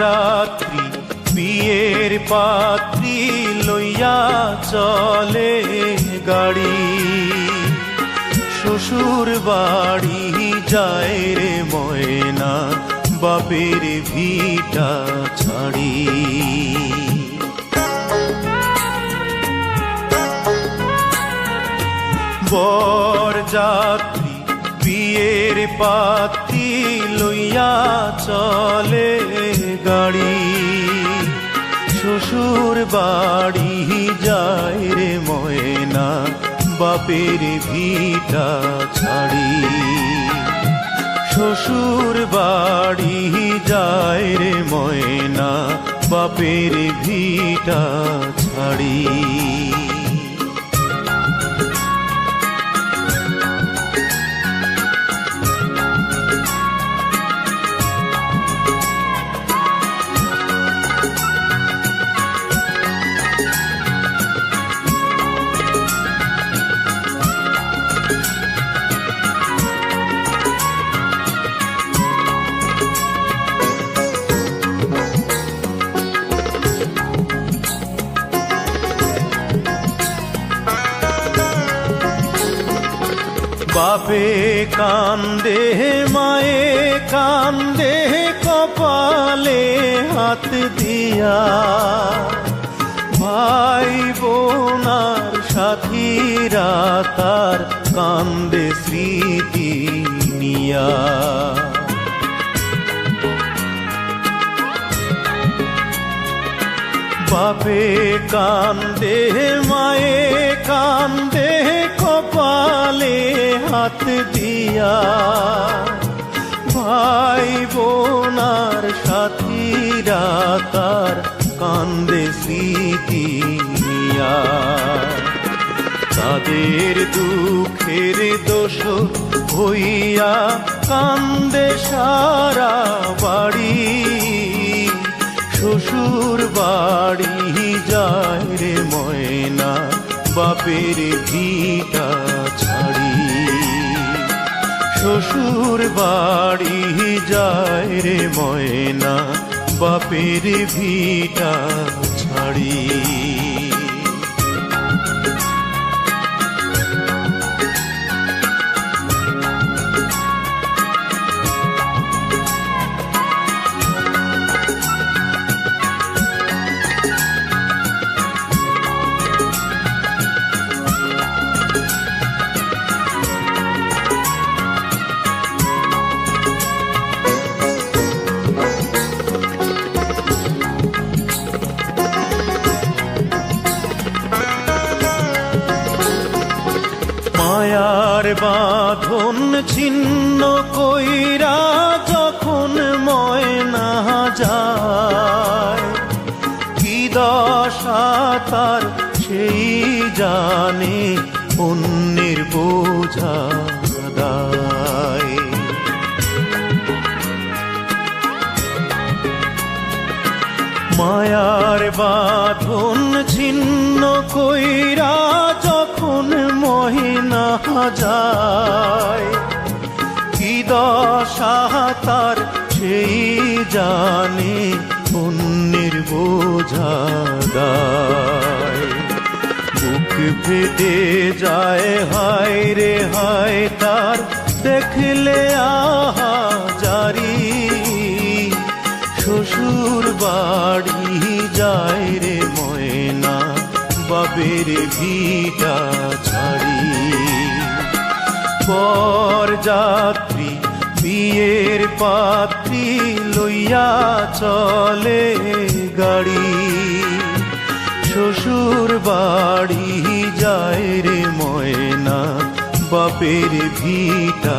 যাত্রী বিয়ের পাত্রী লইয়া চলে গাড়ি, শ্বশুর বাড়ি যায় রে ময়না বাপের ভিটা ছাড়ি। বর যাত্রী বিয়ের পাত্রী লইয়া চলে গাড়ি, শ্বশুর বাড়ি যায় রে ময়না বাপের ভিটা ছাড়ি। শ্বশুর বাড়ি যায় রে ময়না বাপের ভিটা ছাড়ি। বাপে কান্দে মায়ে কান্দে কপালে হাত দিয়া, ভাই বোনার সাথীরা তার কান্দে স্মৃতি নিয়া। বাপে কান্দে মায়ে কান্দে কপালে হাত দিয়া, ভাই বোনার সাথীরা তার কান্দে স্মৃতি নিয়া। তাদের দুঃখের দোষ হইয়া কান্দে সারা বাড়ি, শ্বশুর বাড়ি যায় রে ময়না বাপের ভিটা ছাড়ি। শ্বশুর বাড়ি যায় রে ময়না বাপের ভিটা ছাড়ি। মায়ার বাঁধন ছিন্ন কইরা যখন ময়না যায়, কি দশা তার সেই জানে অন্যের বোঝা দায়। মায়ার বাঁধন ছিন্ন কইরা যখন মহিনা যায়, কি দশা তার সেই জানে অন্যের বোঝা দায়। বুক ফেটে যায় হায় রে হায় তার দেখলে আহা জারি, শ্বশুর বাড়ি যায় রে ময়না বাপের ভিটা ছাড়ি। বর যাত্রী বিয়ের পাত্রী লইয়া চলে গাড়ি, শ্বশুর বাড়ি যায় রে ময়না বাপের ভিটা